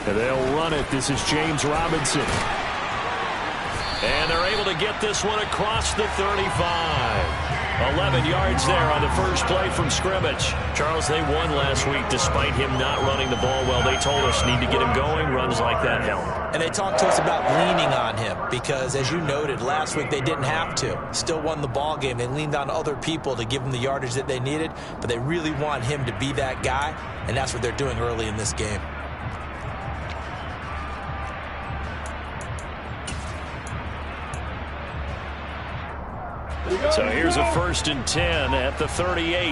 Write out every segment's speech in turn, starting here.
And they'll run it. This is James Robinson. And they're able to get this one across the 35. 11 yards there on the first play from scrimmage. Charles, they won last week despite him not running the ball well. They told us need to get him going. Runs like that help. And they talked to us about leaning on him because, as you noted, last week they didn't have to. Still won the ball game. They leaned on other people to give them the yardage that they needed, but they really want him to be that guy, and that's what they're doing early in this game. So here's a 1st and 10 at the 38.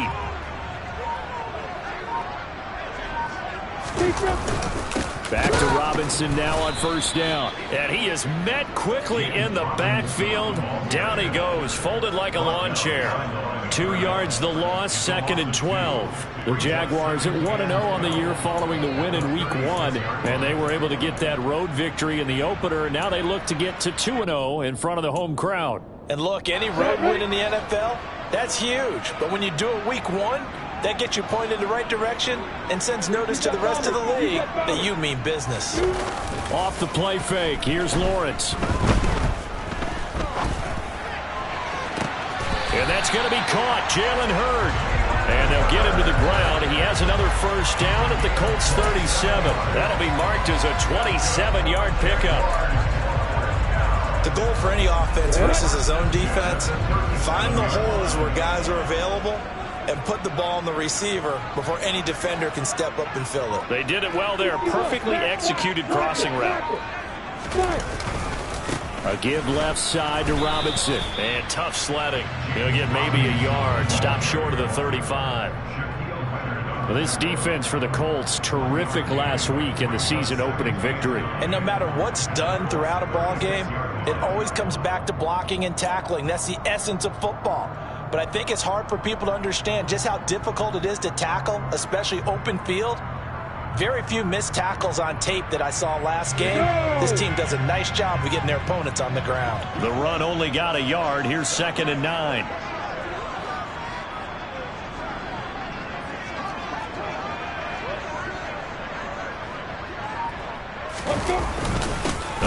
Back to Robinson now on 1st down. And he is met quickly in the backfield. Down he goes, folded like a lawn chair. 2 yards the loss, 2nd and 12. The Jaguars at 1-0 on the year following the win in Week 1. And they were able to get that road victory in the opener. Now they look to get to 2-0 in front of the home crowd. And look, any road win in the NFL, that's huge. But when you do it Week 1, that gets you pointed in the right direction and sends notice to the rest of the league that you mean business. Off the play fake, here's Lawrence. And that's going to be caught, Jalen Hurd. And they'll get him to the ground. He has another 1st down at the Colts 37. That'll be marked as a 27-yard pickup. The goal for any offense versus his own defense, find the holes where guys are available and put the ball on the receiver before any defender can step up and fill it. They did it well there. Perfectly executed crossing route. A give left side to Robinson. And tough sledding. He'll get maybe a yard. Stop short of the 35. Well, this defense for the Colts, terrific last week in the season-opening victory. And no matter what's done throughout a ball game, it always comes back to blocking and tackling. That's the essence of football. But I think it's hard for people to understand just how difficult it is to tackle, especially open field. Very few missed tackles on tape that I saw last game. This team does a nice job of getting their opponents on the ground. The run only got a yard. Here's 2nd and 9.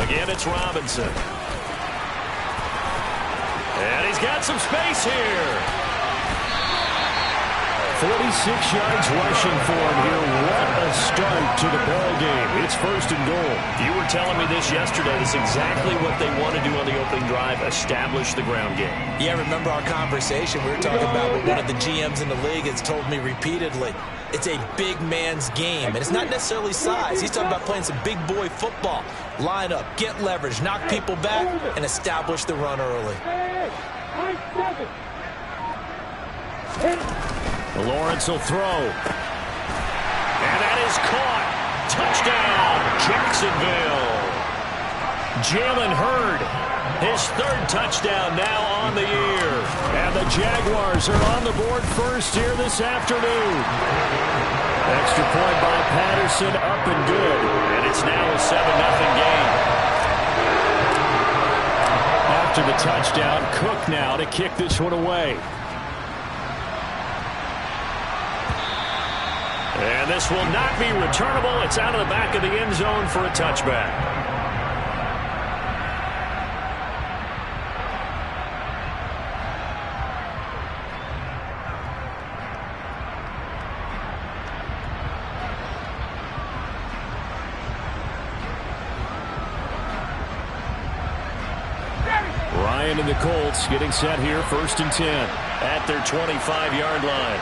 Again, it's Robinson. And he's got some space here. 46 yards rushing for him here. What a start to the ball game. It's 1st and goal. You were telling me this yesterday. This is exactly what they want to do on the opening drive, establish the ground game. Yeah, remember our conversation. We were talking about what one of the GMs in the league has told me repeatedly. It's a big man's game, and it's not necessarily size. He's talking about playing some big boy football. Line up, get leverage, knock people back, and establish the run early. Lawrence will throw. And that is caught. Touchdown, Jacksonville. Jalen Hurd, his 3rd touchdown now on the year. And the Jaguars are on the board first here this afternoon. Extra point by Patterson, up and good. And it's now a 7-0 game. After the touchdown, Cook now to kick this one away. And this will not be returnable. It's out of the back of the end zone for a touchback. Ryan and the Colts getting set here, 1st and 10 at their 25-yard line.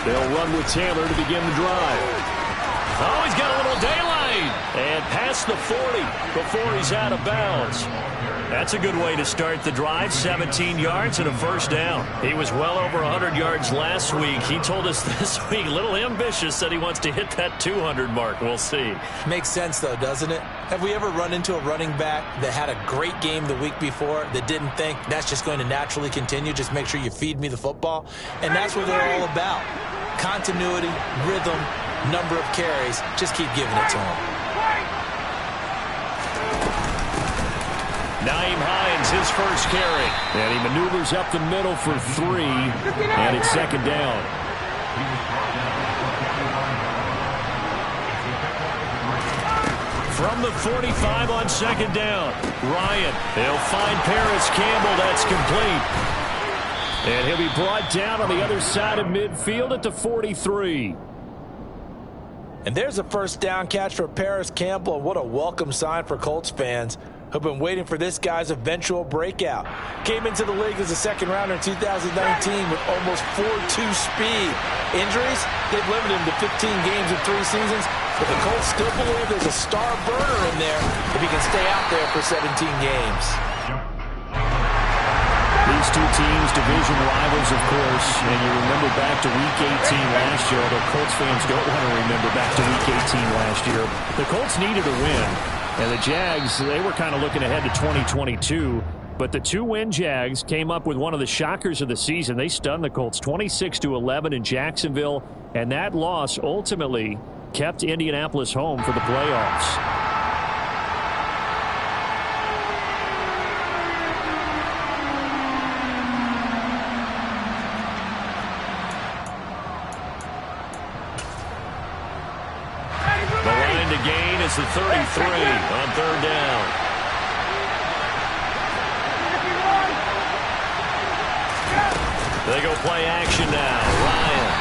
They'll run with Taylor to begin the drive. Oh, he's got a little daylight. And past the 40 before he's out of bounds. That's a good way to start the drive. 17 yards and a 1st down. He was well over 100 yards last week. He told us this week, a little ambitious, that he wants to hit that 200 mark. We'll see. Makes sense, though, doesn't it? Have we ever run into a running back that had a great game the week before that didn't think that's just going to naturally continue? Just make sure you feed me the football. And that's what they're all about. Continuity, rhythm, number of carries. Just keep giving it to him. Nyheim Hines, his first carry. And he maneuvers up the middle for 3. And it's 2nd down. from the 45 on second down. Ryan, he'll find Paris Campbell. That's complete. And he'll be brought down on the other side of midfield at the 43. And there's a first down catch for Paris Campbell. What a welcome sign for Colts fans who've been waiting for this guy's eventual breakout. Came into the league as a second rounder in 2019 with almost 4.2 speed. Injuries, they've limited him to 15 games in 3 seasons, but the Colts still believe there's a star burner in there if he can stay out there for 17 games. These two teams, division rivals, of course, and you remember back to Week 18 last year, although Colts fans don't want to remember back to Week 18 last year. The Colts needed a win, and the Jags, they were kind of looking ahead to 2022, but the 2-win Jags came up with one of the shockers of the season. They stunned the Colts 26-11 in Jacksonville, and that loss ultimately kept Indianapolis home for the playoffs. The 33 on third down. They go play action now. Ryan.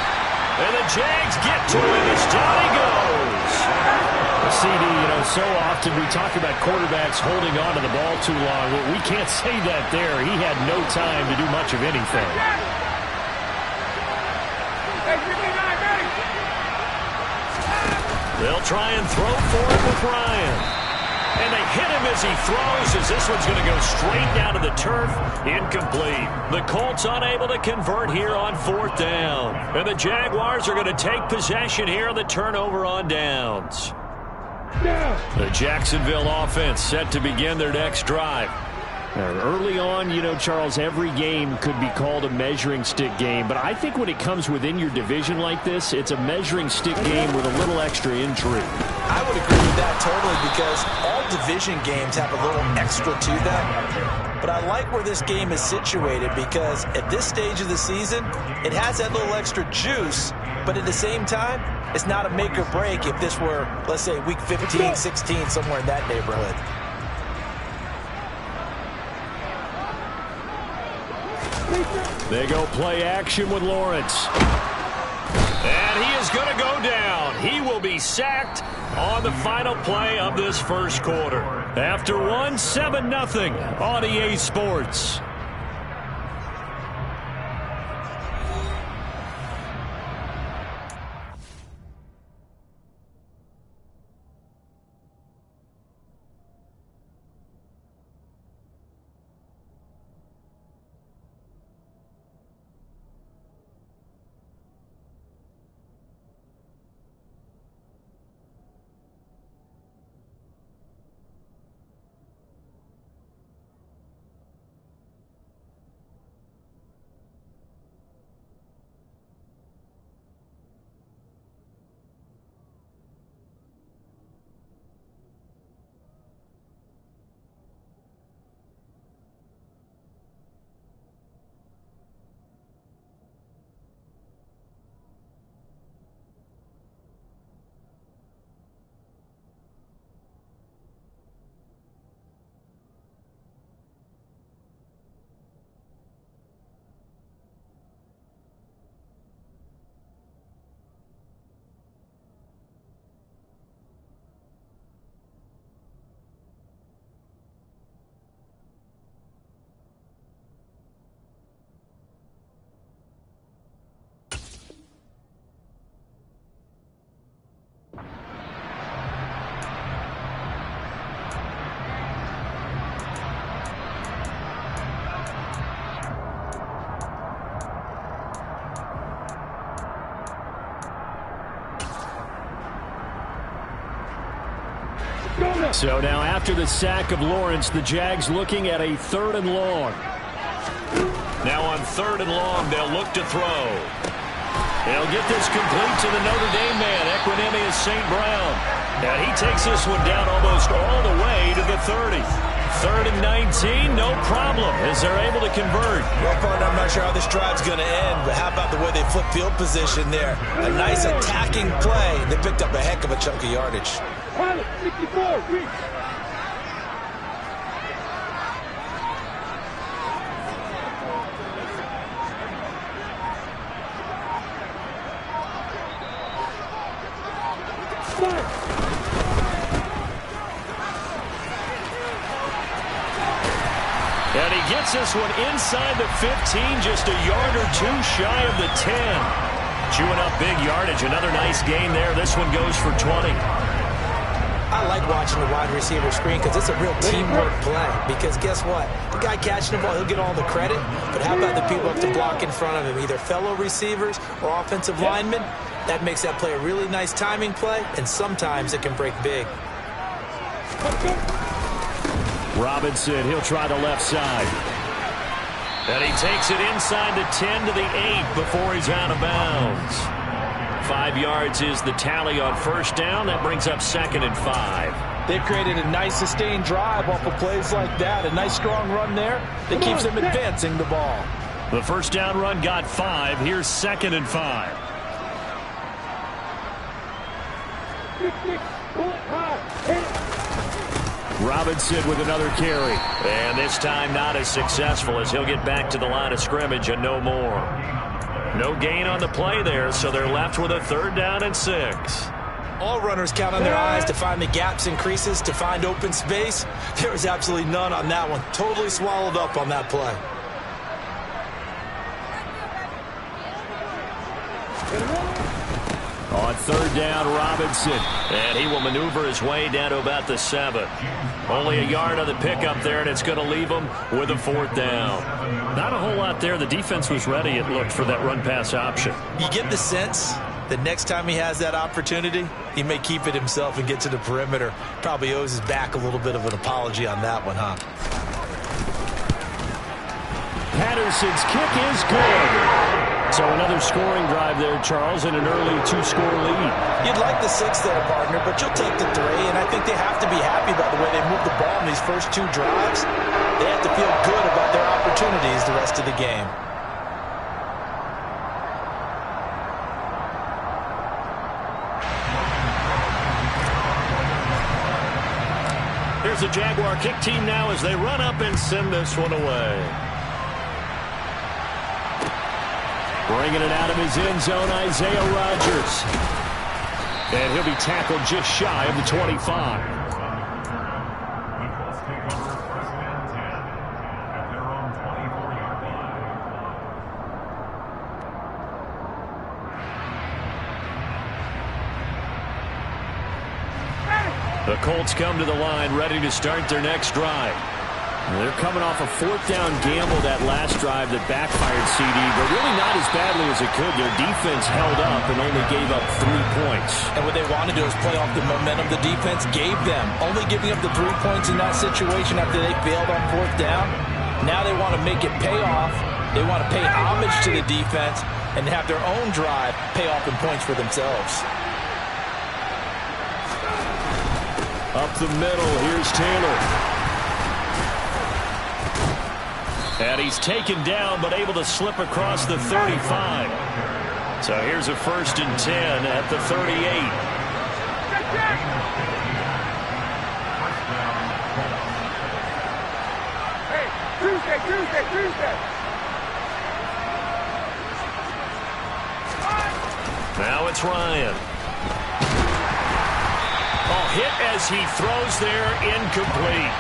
And the Jags get to him as down he goes. CD, so often we talk about quarterbacks holding on to the ball too long. Well, we can't say that there. He had no time to do much of anything. They'll try and throw for it with Ryan. And they hit him as he throws, as this one's going to go straight down to the turf. Incomplete. The Colts unable to convert here on fourth down. And the Jaguars are going to take possession here on the turnover on downs. The Jacksonville offense set to begin their next drive. Early on, Charles, every game could be called a measuring stick game. But I think when it comes within your division like this, it's a measuring stick game with a little extra intrigue. I would agree with that totally, because all division games have a little extra to them. But I like where this game is situated, because at this stage of the season, it has that little extra juice. But at the same time, it's not a make or break if this were, let's say, week 15, 16, somewhere in that neighborhood. They go play action with Lawrence. And he is going to go down. He will be sacked on the final play of this first quarter. After one, 7-0 on EA Sports. So now after the sack of Lawrence, the Jags looking at a 3rd and long. Now on 3rd and long, they'll look to throw. They'll get this complete to the Notre Dame man, Equanimeous St. Brown. And he takes this one down almost all the way to the 30. 3rd and 19, no problem, as they're able to convert. Well, partner, I'm not sure how this drive's going to end, but how about the way they flip field position there? A nice attacking play. They picked up a heck of a chunk of yardage. Pilot 64, reach. And he gets this one inside the 15, just a yard or two shy of the 10. Chewing up big yardage. Another nice gain there. This one goes for 20. I like watching the wide receiver screen because it's a real teamwork play. Because guess what? The guy catching the ball, he'll get all the credit. But how about the people up to block in front of him? Either fellow receivers or offensive linemen. That makes that play a really nice timing play. And sometimes it can break big. Robinson, he'll try the left side. And he takes it inside the 10 to the 8 before he's out of bounds. 5 yards is the tally on first down. That brings up 2nd and 5. They've created a nice sustained drive off of plays like that. A nice strong run there that keeps them advancing the ball. The first down run got 5. Here's 2nd and 5. Robinson with another carry. And this time not as successful as he'll get back to the line of scrimmage and no more. No gain on the play there, so they're left with a 3rd down and 6. All runners count on their eyes to find the gaps and creases, to find open space. There was absolutely none on that one. Totally swallowed up on that play. On 3rd down, Robinson. And he will maneuver his way down to about the 7. Only a yard on the pickup there, and it's going to leave him with a 4th down. Not a whole lot there. The defense was ready, it looked, for that run-pass option. You get the sense that next time he has that opportunity, he may keep it himself and get to the perimeter. Probably owes his back a little bit of an apology on that one, huh? Patterson's kick is good. So another scoring drive there, Charles, and an early 2-score lead. You'd like the 6 there, partner, but you'll take the 3, and I think they have to be happy about the way they moved the ball in these first 2 drives. They have to feel good about their opportunities the rest of the game. Here's the Jaguar kick team now as they run up and send this one away. Bringing it out of his end zone, Isaiah Rodgers. And he'll be tackled just shy of the 25. The Colts come to the line, ready to start their next drive. They're coming off a 4th down gamble that last drive that backfired, CD, but really not as badly as it could. Their defense held up and only gave up 3 points. And what they want to do is play off the momentum the defense gave them. Only giving up the 3 points in that situation after they failed on 4th down. Now they want to make it pay off. They want to pay homage to the defense and have their own drive pay off in points for themselves. Up the middle, here's Taylor. And he's taken down, but able to slip across the 35. So here's a 1st and 10 at the 38. Hey, Tuesday. Now it's Ryan. Hit as he throws there, incomplete.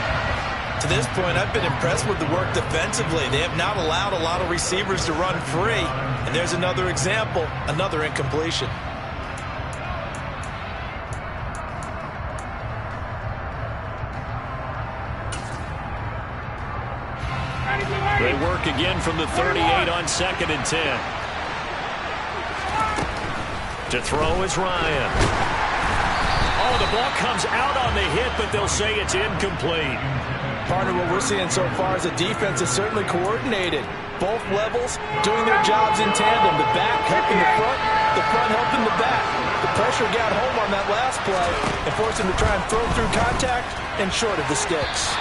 To this point, I've been impressed with the work defensively. They have not allowed a lot of receivers to run free. And there's another example, another incompletion. They work again from the 38 on 2nd and 10. To throw is Ryan. Oh, the ball comes out on the hit, but they'll say it's incomplete. Partner, what we're seeing so far is the defense is certainly coordinated. Both levels doing their jobs in tandem. The back helping the front helping the back. The pressure got home on that last play and forced him to try and throw through contact and short of the sticks.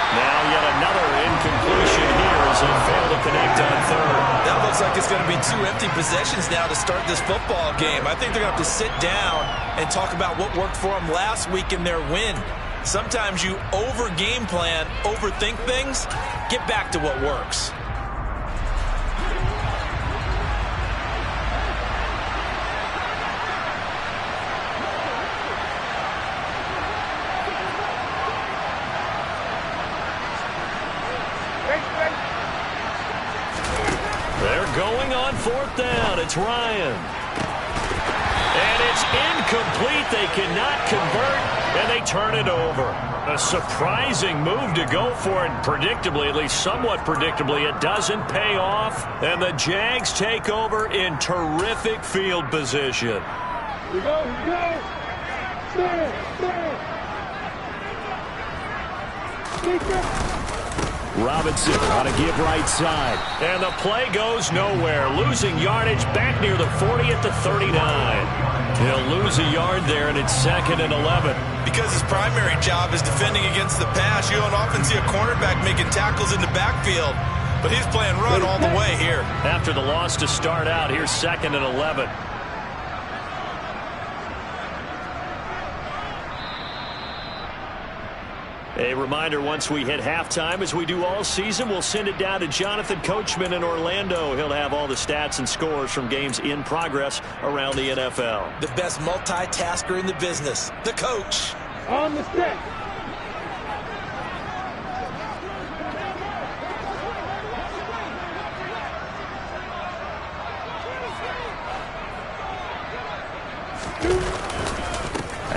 Now yet another incompletion here as they fail to connect on third. That looks like it's going to be 2 empty possessions now to start this football game. I think they're going to have to sit down and talk about what worked for them last week in their win. Sometimes you over-game plan, overthink things. Get back to what works. They're going on 4th down. It's Ryan. And it's incomplete. They cannot convert, and they turn it over. A surprising move to go for it. Predictably, at least somewhat predictably, it doesn't pay off. And the Jags take over in terrific field position. Here we go, here we go. Stand. Defense. Robinson on a give right side. And the play goes nowhere. Losing yardage back near the 40 at the 39. He'll lose a yard there, and it's 2nd and 11. Because his primary job is defending against the pass, you don't often see a cornerback making tackles in the backfield. But he's playing run all the way here. After the loss to start out, here's 2nd and 11. A reminder, once we hit halftime, as we do all season, we'll send it down to Jonathan Coachman in Orlando. He'll have all the stats and scores from games in progress around the NFL. The best multitasker in the business, the coach. On the stick.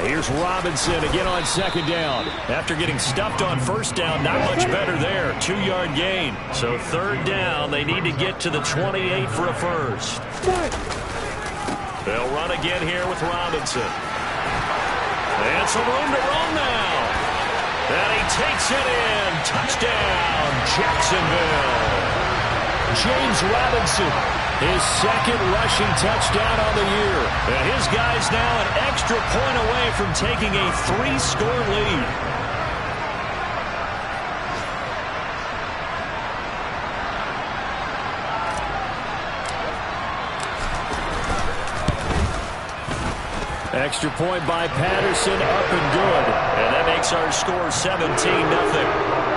Here's Robinson again on 2nd down. After getting stuffed on 1st down, not much better there. 2-yard gain. So 3rd down, they need to get to the 28 for a first. They'll run again here with Robinson. And some room to run now. And he takes it in. Touchdown, Jacksonville. James Robinson, his 2nd rushing touchdown on the year. And his guys now an extra point away from taking a 3-score lead. Extra point by Patterson, up and good. And that makes our score 17-0.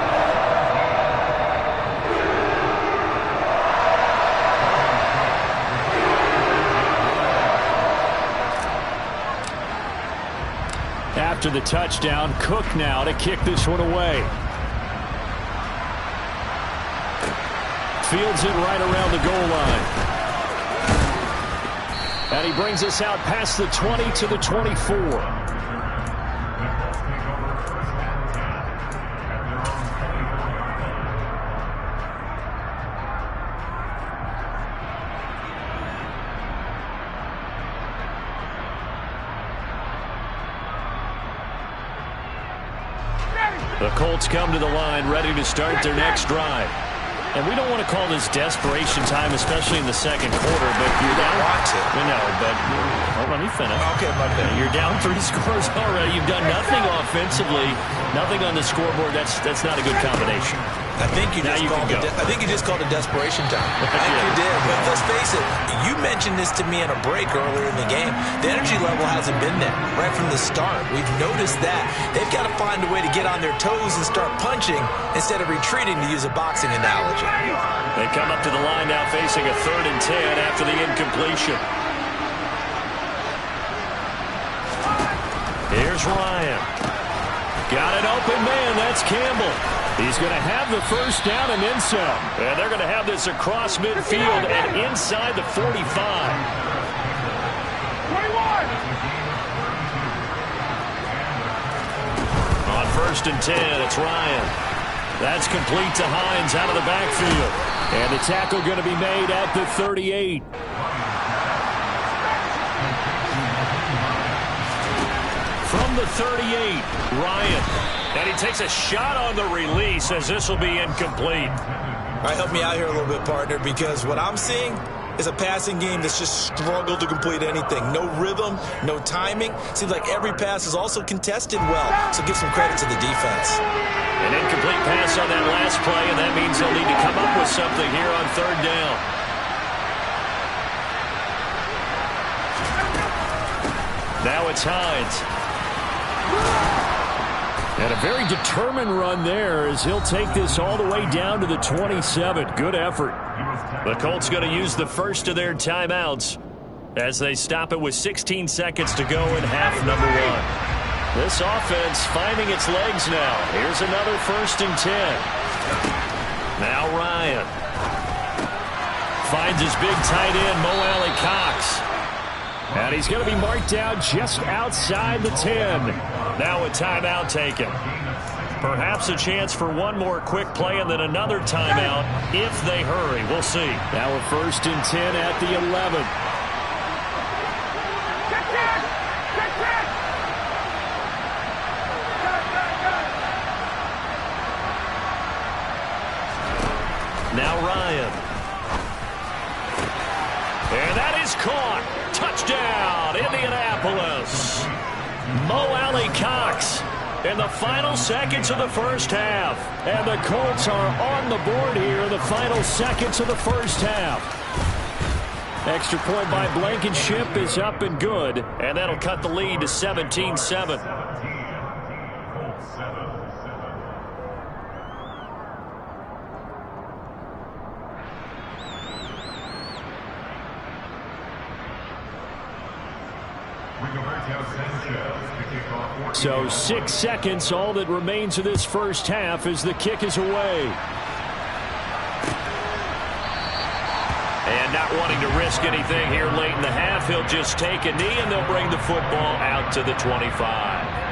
After the touchdown, Cook now to kick this one away. Fields it right around the goal line. And he brings us out past the 20 to the 24. The Colts come to the line, ready to start their next drive. And we don't want to call this desperation time, especially in the 2nd quarter, but you're down. We know, but let me finish. Okay, my bad. You're down 3 scores already. You've done nothing offensively, nothing on the scoreboard. That's not a good combination. I think you just called it desperation time. I think you did. But let's face it, you mentioned this to me in a break earlier in the game. The energy level hasn't been there right from the start. We've noticed that. They've got to find a way to get on their toes and start punching instead of retreating, to use a boxing analogy. They come up to the line now facing a 3rd and 10 after the incompletion. Here's Ryan. Got an open man. That's Campbell. He's going to have the 1st down and then some. And they're going to have this across midfield and inside the 45. 21. On 1st and 10, it's Ryan. That's complete to Hines out of the backfield. And the tackle going to be made at the 38. From the 38, Ryan. And he takes a shot on the release as this will be incomplete. All right, help me out here a little bit, partner, because what I'm seeing is a passing game that's just struggled to complete anything. No rhythm, no timing. Seems like every pass is also contested well, so give some credit to the defense. An incomplete pass on that last play, and that means they'll need to come up with something here on third down. Now it's Hines. And a very determined run there as he'll take this all the way down to the 27. Good effort. The Colts going to use the first of their timeouts as they stop it with 16 seconds to go in half number one. This offense finding its legs now. Here's another 1st and 10. Now Ryan. Finds his big tight end, Mo Alley-Cox. And he's going to be marked down just outside the 10. Now a timeout taken. Perhaps a chance for one more quick play and then another timeout if they hurry. We'll see. Now a 1st and 10 at the 11. Now Ryan. And that is caught. Touchdown, Indianapolis. Mo Alley-Cox in the final seconds of the first half. And the Colts are on the board here in the final seconds of the first half. Extra point by Blankenship is up and good. And that'll cut the lead to 17-7. So 6 seconds, all that remains of this first half as the kick is away. And not wanting to risk anything here late in the half, he'll just take a knee and they'll bring the football out to the 25.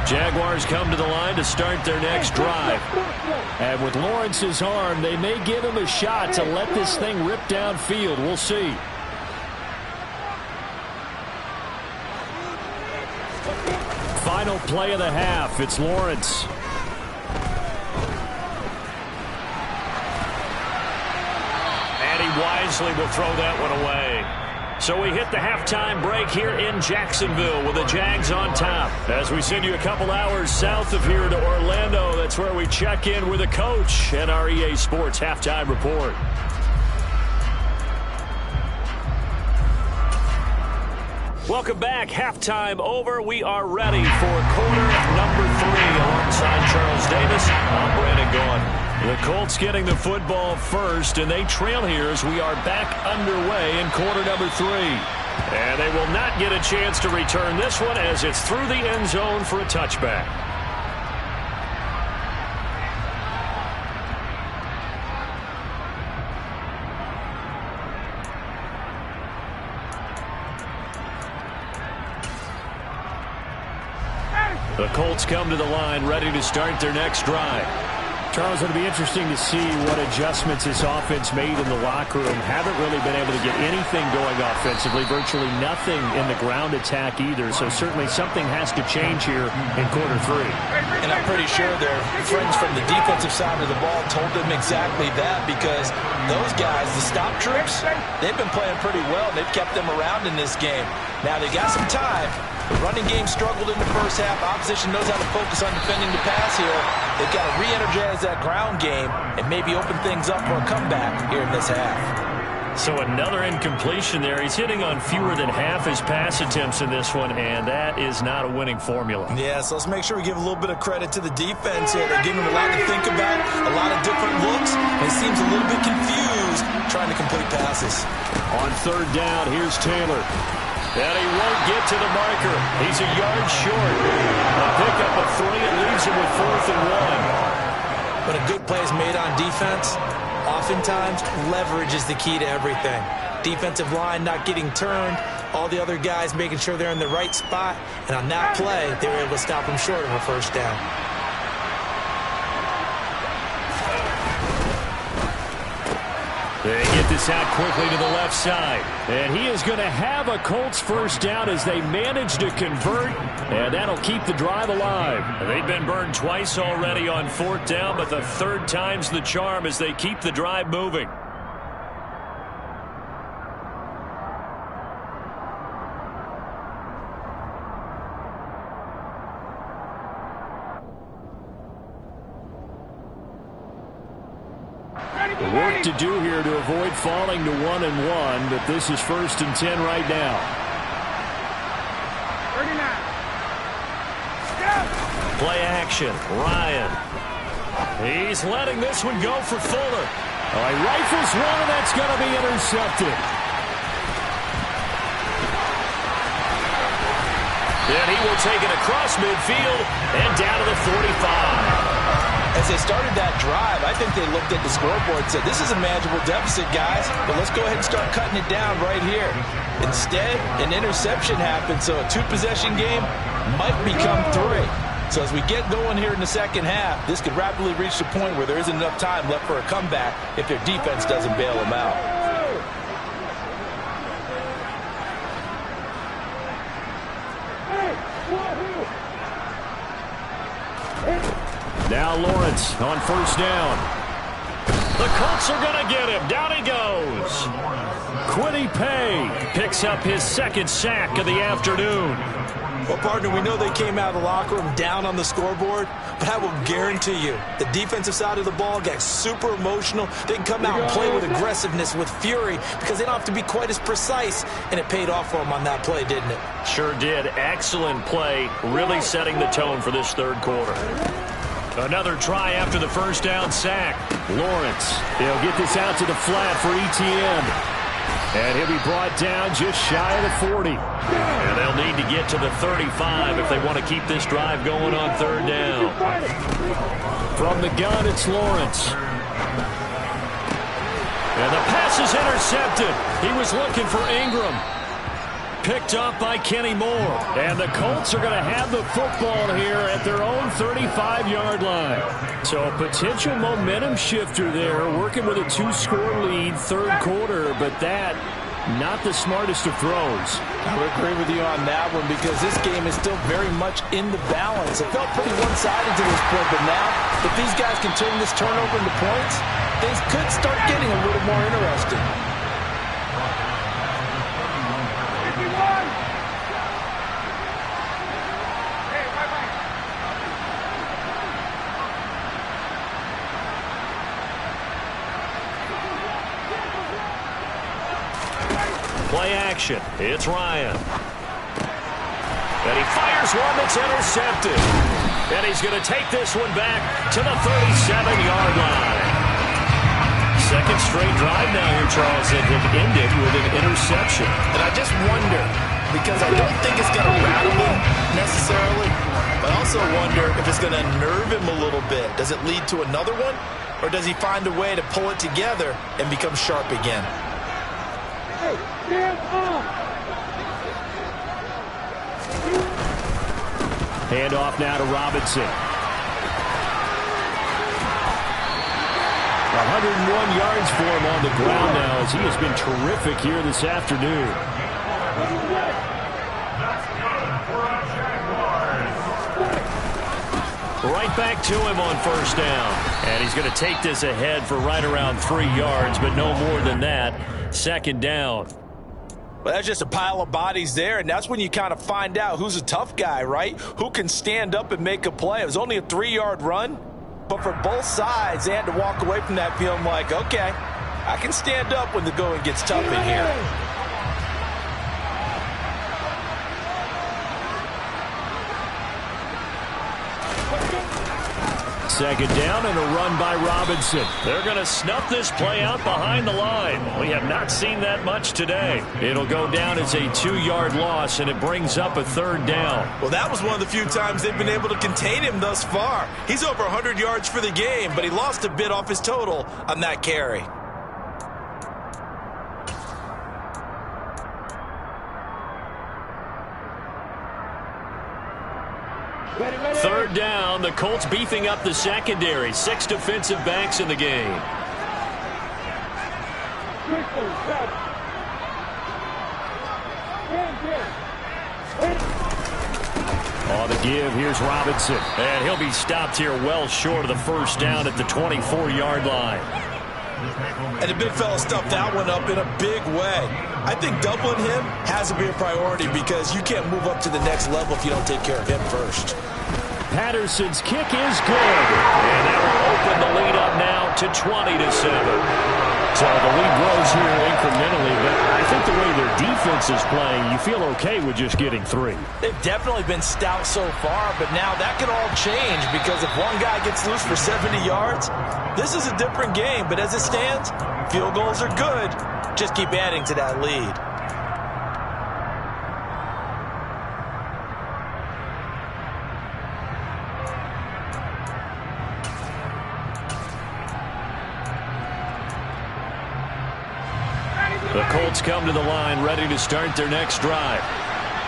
Jaguars come to the line to start their next drive. And with Lawrence's arm, they may give him a shot to let this thing rip downfield. We'll see. Final play of the half. It's Lawrence. And he wisely will throw that one away. So we hit the halftime break here in Jacksonville with the Jags on top. As we send you a couple hours south of here to Orlando, that's where we check in with the coach at our EA Sports Halftime Report. Welcome back. Halftime over. We are ready for quarter number 3 alongside Charles Davis. I'm Brandon Gaughan. The Colts getting the football first, and they trail here as we are back underway in quarter number 3. And they will not get a chance to return this one as it's through the end zone for a touchback. The Colts come to the line ready to start their next drive. Charles, it'll be interesting to see what adjustments this offense made in the locker room. Haven't really been able to get anything going offensively. Virtually nothing in the ground attack either. So certainly something has to change here in quarter 3. And I'm pretty sure their friends from the defensive side of the ball told them exactly that, because those guys, the stop troops, they've been playing pretty well. They've kept them around in this game. Now they got some time. The running game struggled in the first half. Opposition knows how to focus on defending the pass here. They've got to re-energize that ground game and maybe open things up for a comeback here in this half. So another incompletion there. He's hitting on fewer than half his pass attempts in this one, and that is not a winning formula. Yeah, so let's make sure we give a little bit of credit to the defense here. They're giving him a lot to think about, a lot of different looks, and he seems a little bit confused trying to complete passes. On third down, here's Taylor. And he won't get to the marker. He's a yard short. A pickup of 3. It leaves him with 4th and 1. When a good play is made on defense, oftentimes leverage is the key to everything. Defensive line not getting turned, all the other guys making sure they're in the right spot, and on that play, they were able to stop him short of a first down. They get this out quickly to the left side. And he is going to have a Colts first down as they manage to convert. And that'll keep the drive alive. They've been burned twice already on fourth down, but the third time's the charm as they keep the drive moving. Work to do here to avoid falling to 1-1, but this is 1st and 10 right now. 39. Play action, Ryan. He's letting this one go for Fuller. He rifles one, and that's going to be intercepted. And he will take it across midfield and down to the 45. As they started that drive, I think they looked at the scoreboard and said, this is a manageable deficit, guys, but let's go ahead and start cutting it down right here. Instead, an interception happened, so a two-possession game might become 3. So as we get going here in the second half, this could rapidly reach the point where there isn't enough time left for a comeback if their defense doesn't bail them out. Now Lawrence on first down. The Colts are going to get him. Down he goes. Kwity Paye picks up his second sack of the afternoon. Well, partner, we know they came out of the locker room down on the scoreboard, but I will guarantee you the defensive side of the ball got super emotional. They can come out and play with aggressiveness, with fury, because they don't have to be quite as precise, and it paid off for them on that play, didn't it? Sure did. Excellent play, really setting the tone for this third quarter. Another try after the first down sack. Lawrence, he'll get this out to the flat for Etienne. And he'll be brought down just shy of the 40. And they'll need to get to the 35 if they want to keep this drive going on third down. From the gun, it's Lawrence. And the pass is intercepted. He was looking for Ingram. Picked up by Kenny Moore. And the Colts are going to have the football here at their own 35-yard line. So a potential momentum shifter there, working with a 2-score lead third quarter, but that not the smartest of throws. I would agree with you on that one because this game is still very much in the balance. It felt pretty one-sided to this point, but now if these guys can turn this turnover into points, things could start getting a little more interesting. Play action. It's Ryan. And he fires one that's intercepted. And he's going to take this one back to the 37-yard line. Second straight drive now here, Charles, that have ended with an interception. And I just wonder, because I don't think it's going to rattle him necessarily, but I also wonder if it's going to nerve him a little bit. Does it lead to another one? Or does he find a way to pull it together and become sharp again? Handoff now to Robinson. 101 yards for him on the ground now as he has been terrific here this afternoon. Right back to him on first down. And he's going to take this ahead for right around 3 yards, but no more than that. Second down. Well, that's just a pile of bodies there, and that's when you kind of find out who's a tough guy, right? Who can stand up and make a play. It was only a 3-yard run, but for both sides, they had to walk away from that feeling like, okay, I can stand up when the going gets tough in here. Second down and a run by Robinson. They're going to snuff this play out behind the line. We have not seen that much today. It'll go down as a 2-yard loss, and it brings up a third down. Well, that was one of the few times they've been able to contain him thus far. He's over 100 yards for the game, but he lost a bit off his total on that carry. Third down, the Colts beefing up the secondary. 6 defensive backs in the game. quickly. Set. On the give, here's Robinson. And he'll be stopped here well short of the first down at the 24-yard line. And the big fella stuffed that one up in a big way. I think doubling him has to be a priority because you can't move up to the next level if you don't take care of him first. Patterson's kick is good. And that will open the lead up now to 20-7. So the lead grows here incrementally, but I think the way their defense is playing, you feel okay with just getting 3. They've definitely been stout so far, but now that could all change because if one guy gets loose for 70 yards, this is a different game. But as it stands, field goals are good. Just keep adding to that lead. The Colts come to the line ready to start their next drive.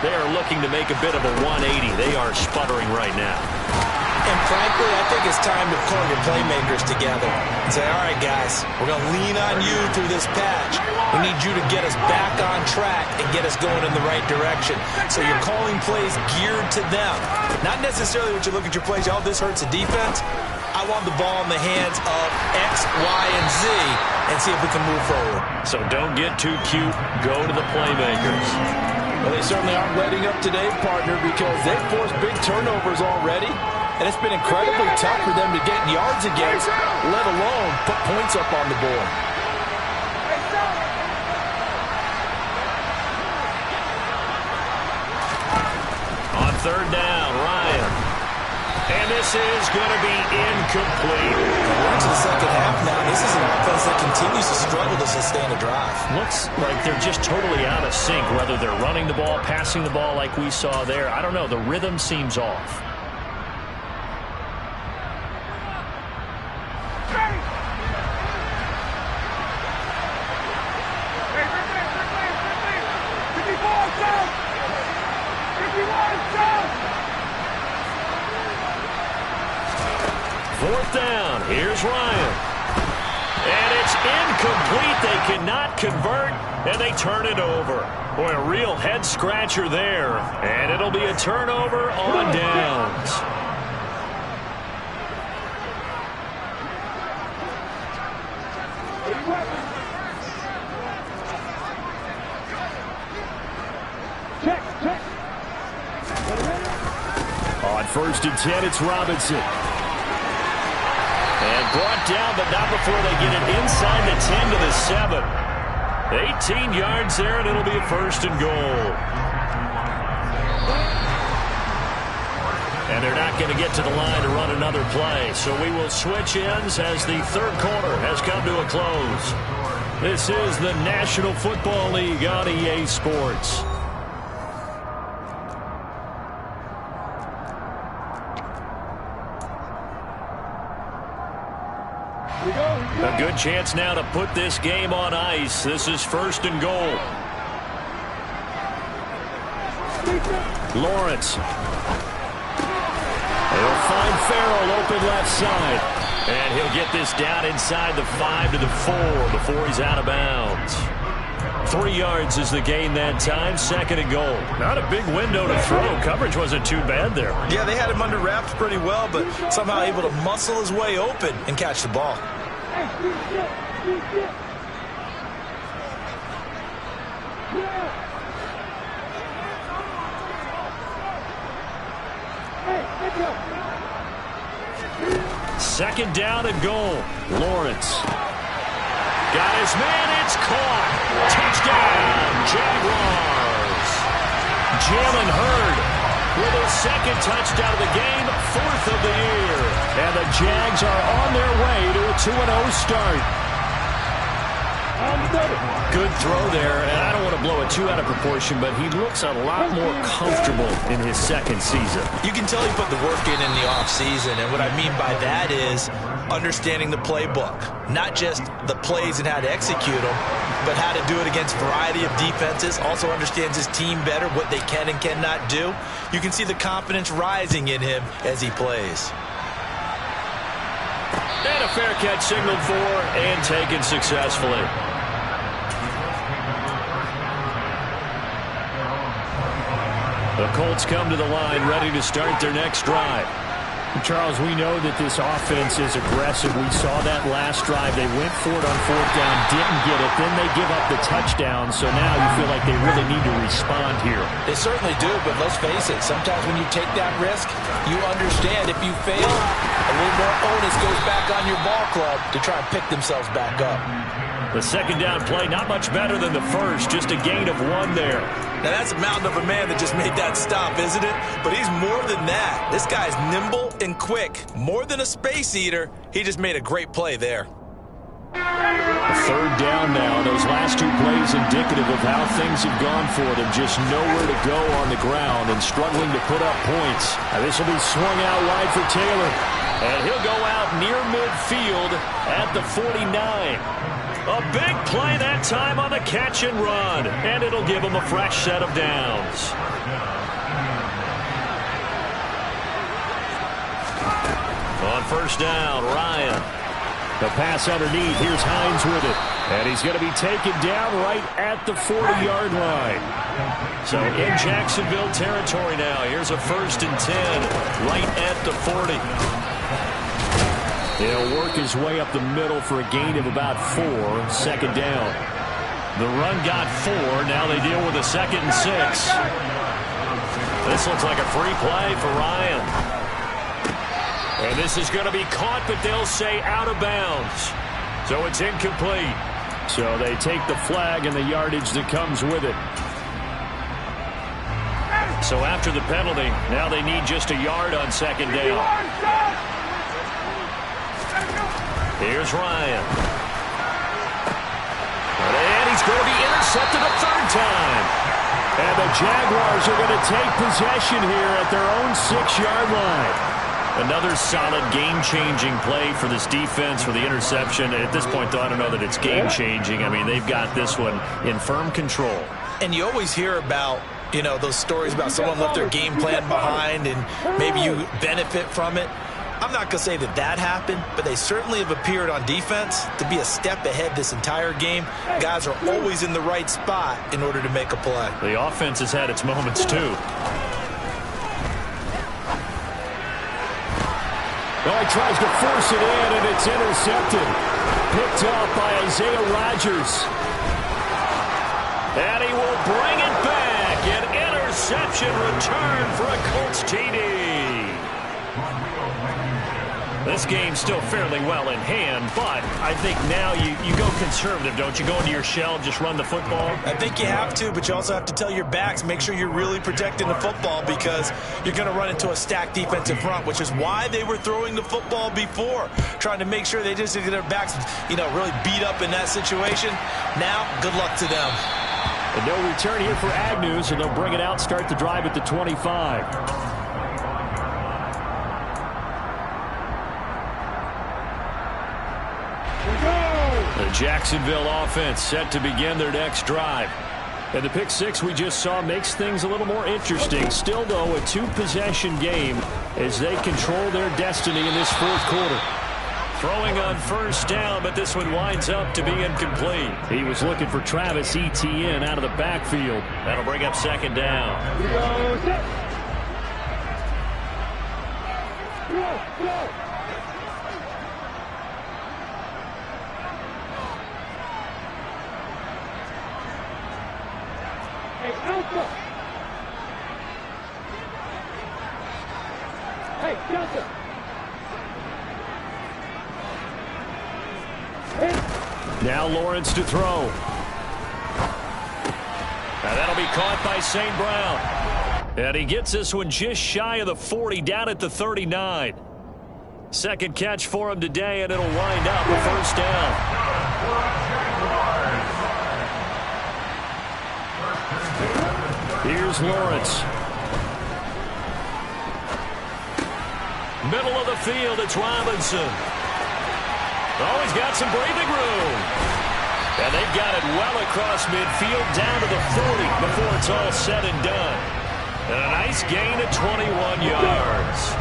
They are looking to make a bit of a 180. They are sputtering right now. And frankly, I think it's time to pull your playmakers together and say, all right, guys, we're going to lean on you through this patch. We need you to get us back on track and get us going in the right direction. So you're calling plays geared to them. Not necessarily what you look at your plays, oh, this hurts the defense. I want the ball in the hands of X, Y, and Z and see if we can move forward. So don't get too cute. Go to the playmakers. Well, they certainly aren't letting up today, partner, because they've forced big turnovers already. And it's been incredibly tough for them to get yards against, let alone put points up on the board. On third down, Ryan. And this is going to be incomplete. We're into the second half now. This is an offense that continues to struggle to sustain a drive. Looks like they're just totally out of sync, whether they're running the ball, passing the ball like we saw there. I don't know. The rhythm seems off. Fourth down, here's Ryan. And it's incomplete. They cannot convert, and they turn it over. Boy, a real head-scratcher there. And it'll be a turnover on downs. On first and 10, it's Robinson. And brought down, but not before they get it inside the 10 to the 7. 18 yards there, and it'll be a first and goal. And they're not going to get to the line to run another play. So we will switch ends as the third quarter has come to a close. This is the National Football League on EA Sports. A good chance now to put this game on ice. This is first and goal. Lawrence. He'll find Farrell open left side. And he'll get this down inside the 5 to the 4 before he's out of bounds. 3 yards is the gain that time. Second and goal. Not a big window to throw. Coverage wasn't too bad there. Yeah, they had him under wraps pretty well, but somehow able to muscle his way open and catch the ball. Second down and goal. Lawrence. Got his man. It's caught. Touchdown, Jaguars. Jalen Hurd with his second touchdown of the game, 4th of the year. And the Jags are on their way to a 2-0 start. Good throw there, and I don't want to blow it too out of proportion, but he looks a lot more comfortable in his second season. You can tell he put the work in the offseason, and what I mean by that is understanding the playbook. Not just the plays and how to execute them, but how to do it against a variety of defenses. Also understands his team better, what they can and cannot do. You can see the confidence rising in him as he plays. And a fair catch signaled for and taken successfully. The Colts come to the line ready to start their next drive. Charles, we know that this offense is aggressive. We saw that last drive. They went for it on fourth down, didn't get it. Then they give up the touchdown. So now you feel like they really need to respond here. They certainly do, but let's face it. Sometimes when you take that risk, you understand if you fail, a little more onus goes back on your ball club to try and pick themselves back up. The second down play, not much better than the first. Just a gain of 1 there. Now, that's a mountain of a man that just made that stop, isn't it? But he's more than that. This guy's nimble and quick. More than a space eater, he just made a great play there. A third down now. Those last 2 plays indicative of how things have gone for them. Just nowhere to go on the ground and struggling to put up points. Now, this will be swung out wide for Taylor. And he'll go out near midfield at the 49. A big play that time on the catch and run. And it'll give him a fresh set of downs. On first down, Ryan. The pass underneath. Here's Hines with it. And he's going to be taken down right at the 40-yard line. So in Jacksonville territory now. Here's a 1st and 10 right at the 40. He'll work his way up the middle for a gain of about 4. Second down. The run got 4. Now they deal with a 2nd and 6. This looks like a free play for Ryan. And this is going to be caught, but they'll say out of bounds. So it's incomplete. So they take the flag and the yardage that comes with it. So after the penalty, now they need just a yard on second down. Here's Ryan. And he's going to be intercepted a 3rd time. And the Jaguars are going to take possession here at their own 6-yard line. Another solid game-changing play for this defense for the interception. At this point, though, I don't know that it's game-changing. I mean, they've got this one in firm control. And you always hear about, you know, those stories about someone left their game plan behind and maybe you benefit from it. I'm not going to say that that happened, but they certainly have appeared on defense to be a step ahead this entire game. Guys are always in the right spot in order to make a play. The offense has had its moments, too. Oh, he tries to force it in, and it's intercepted. Picked up by Isaiah Rodgers. And he will bring it back. An interception return for a Colts TD. This game's still fairly well in hand, but I think now you go conservative, don't you? Go into your shell, just run the football? I think you have to, but you also have to tell your backs, make sure you're really protecting the football because you're going to run into a stacked defensive front, which is why they were throwing the football before, trying to make sure they just get their backs, you know, really beat up in that situation. Now, good luck to them. And no return here for Agnew, so they'll bring it out, start the drive at the 25. The Jacksonville offense set to begin their next drive. And the pick 6 we just saw makes things a little more interesting. Still, though, a 2-possession game as they control their destiny in this 4th quarter. Throwing on first down, but this one winds up to be incomplete. He was looking for Travis Etienne out of the backfield. That'll bring up second down. Hey, Delta. Now Lawrence to throw. Now that'll be caught by St. Brown. And he gets this one just shy of the 40, down at the 39. Second catch for him today, and it'll wind up a first down. Here's Lawrence. Middle of the field, it's Robinson. Oh, he's got some breathing room. And they've got it well across midfield, down to the 40 before it's all said and done. And a nice gain of 21 yards.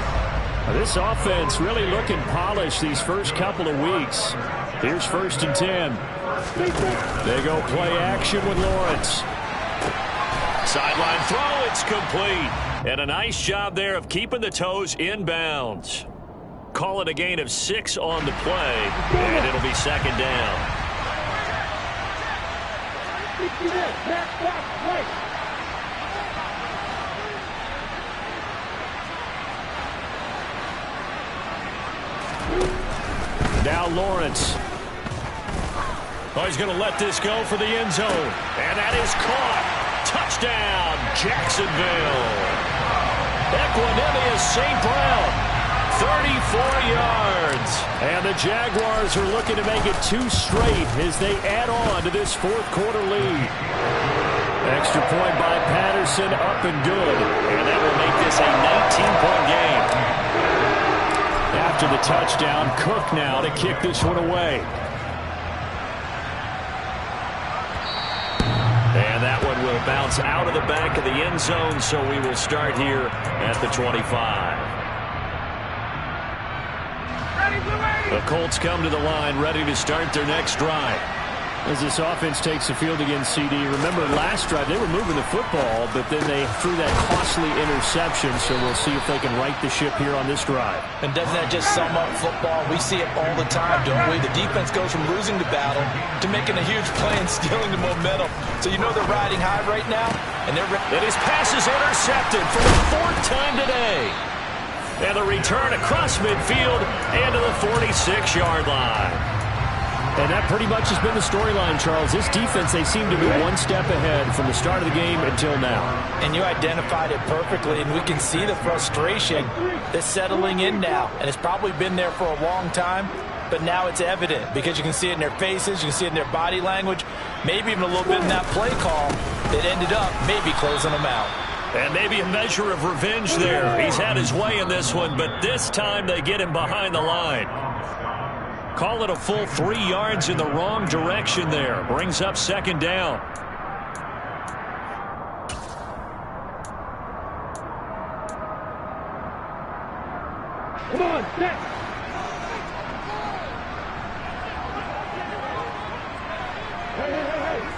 This offense really looking polished these first couple of weeks. Here's 1st and 10. They go play action with Lawrence. Sideline throw, it's complete. And a nice job there of keeping the toes in bounds. Call it a gain of 6 on the play, and it'll be second down. Now Lawrence. Oh, he's going to let this go for the end zone. And that is caught. Touchdown, Jacksonville. Equanimous St. Brown, 34 yards. And the Jaguars are looking to make it 2 straight as they add on to this fourth quarter lead. Extra point by Patterson, up and good. And that will make this a 19-point game. After the touchdown, Cook now to kick this one away. And that one will bounce out of the back of the end zone, so we will start here at the 25. The Colts come to the line, ready to start their next drive. As this offense takes the field against CD, remember last drive they were moving the football, but then they threw that costly interception, so we'll see if they can right the ship here on this drive. And doesn't that just sum up football? We see it all the time, don't we? The defense goes from losing the battle to making a huge play and stealing the momentum. So you know they're riding high right now, and they're ready. And his pass is intercepted for the 4th time today. And the return across midfield and to the 46-yard line. And that pretty much has been the storyline, Charles. This defense, they seem to be one step ahead from the start of the game until now. And you identified it perfectly, and we can see the frustration that's settling in now. And it's probably been there for a long time, but now it's evident because you can see it in their faces, you can see it in their body language, maybe even a little bit in that play call that ended up maybe closing them out. And maybe a measure of revenge there. He's had his way in this one, but this time they get him behind the line. Call it a full 3 yards in the wrong direction there. Brings up second down. Come on, set. Hey, hey, hey, hey.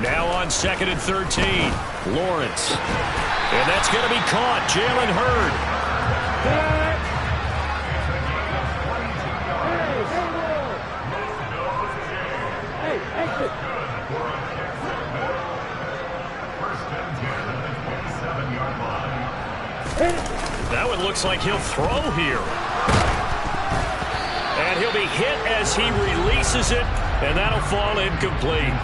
Now on 2nd and 13, Lawrence. And that's going to be caught. Jalen Hurd. Hey, exit. That one looks like he'll throw here. And he'll be hit as he releases it, and that'll fall incomplete.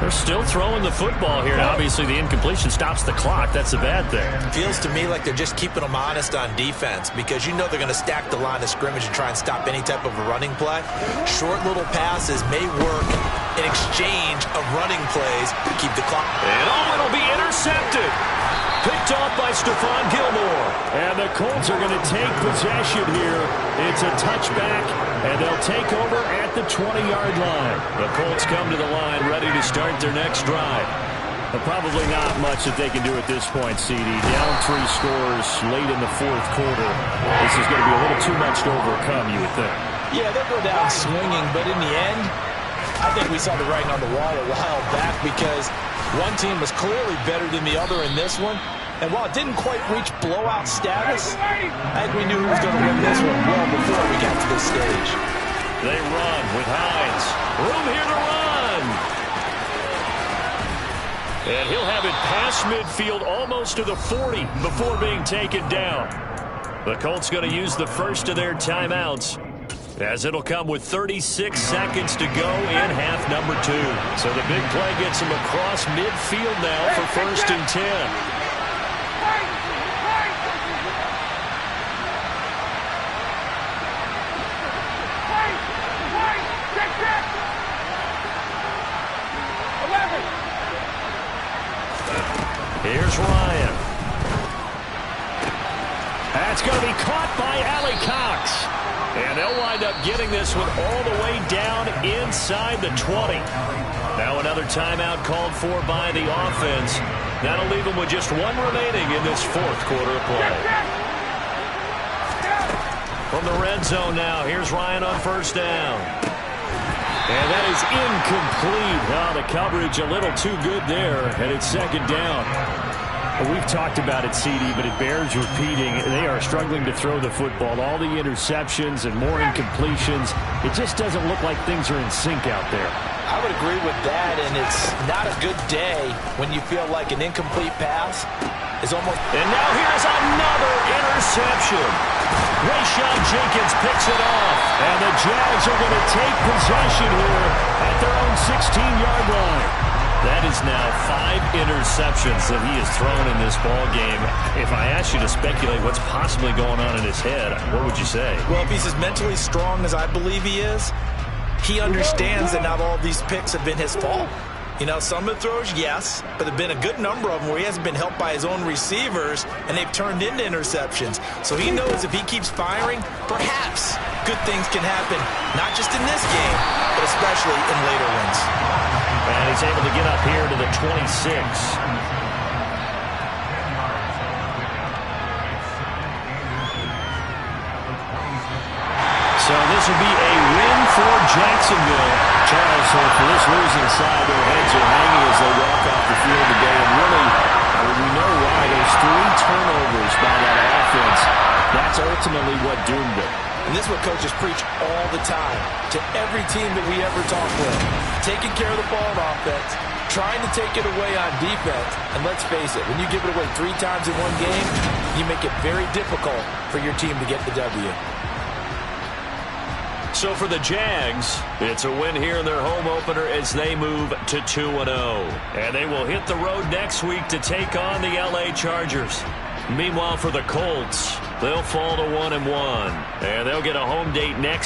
They're still throwing the football here. Now, obviously, the incompletion stops the clock. That's a bad thing. Feels to me like they're just keeping them honest on defense because you know they're going to stack the line of scrimmage and try and stop any type of a running play. Short little passes may work in exchange of running plays to keep the clock. And it'll be intercepted. Picked off by Stephon Gilmore. And the Colts are going to take possession here. It's a touchback, and they'll take over at the 20-yard line. The Colts come to the line ready to start their next drive. But probably not much that they can do at this point, CD. Down 3 scores late in the fourth quarter. This is going to be a little too much to overcome, you would think. Yeah, they'll go down swinging, but in the end, I think we saw the writing on the wall a while back because one team was clearly better than the other in this one. And while it didn't quite reach blowout status, I think we knew who was going to win this one well before we got to this stage. They run with Hines. Room here to run. And he'll have it past midfield almost to the 40 before being taken down. The Colts going to use the first of their timeouts, as it'll come with 36 seconds to go in half number 2. So the big play gets him across midfield now for 1st and 10. Here's Ryan. That's going to be caught by Allie Cox. And they'll wind up getting this one all the way down inside the 20. Now another timeout called for by the offense. That'll leave them with just one remaining in this fourth quarter of play. From the red zone now, here's Ryan on first down. And that is incomplete. Oh, the coverage a little too good there, and it's second down. Well, we've talked about it, CD, but it bears repeating. They are struggling to throw the football. All the interceptions and more incompletions. It just doesn't look like things are in sync out there. I would agree with that, and it's not a good day when you feel like an incomplete pass is almost... And now here's another interception. Rayshawn Jenkins picks it off, and the Jags are going to take possession here at their own 16-yard line. That is now 5 interceptions that he has thrown in this ball game. If I asked you to speculate what's possibly going on in his head, what would you say? Well, if he's as mentally strong as I believe he is, he understands that not all these picks have been his fault. You know, some of the throws, yes, but there have been a good number of them where he hasn't been helped by his own receivers, and they've turned into interceptions. So he knows if he keeps firing, perhaps good things can happen, not just in this game, but especially in later ones. And he's able to get up here to the 26. So this will be a win for Jacksonville. Charles, so for this losing side, their heads are hanging as they walk off the field today. And really, we know why. Those 3 turnovers by that offense, that's ultimately what doomed them. And this is what coaches preach all the time to every team that we ever talk with. Taking care of the ball on offense, trying to take it away on defense. And let's face it, when you give it away 3 times in one game, you make it very difficult for your team to get the W. So for the Jags, it's a win here in their home opener as they move to 2-0. And they will hit the road next week to take on the LA Chargers. Meanwhile, for the Colts, they'll fall to 1-1. And they'll get a home date next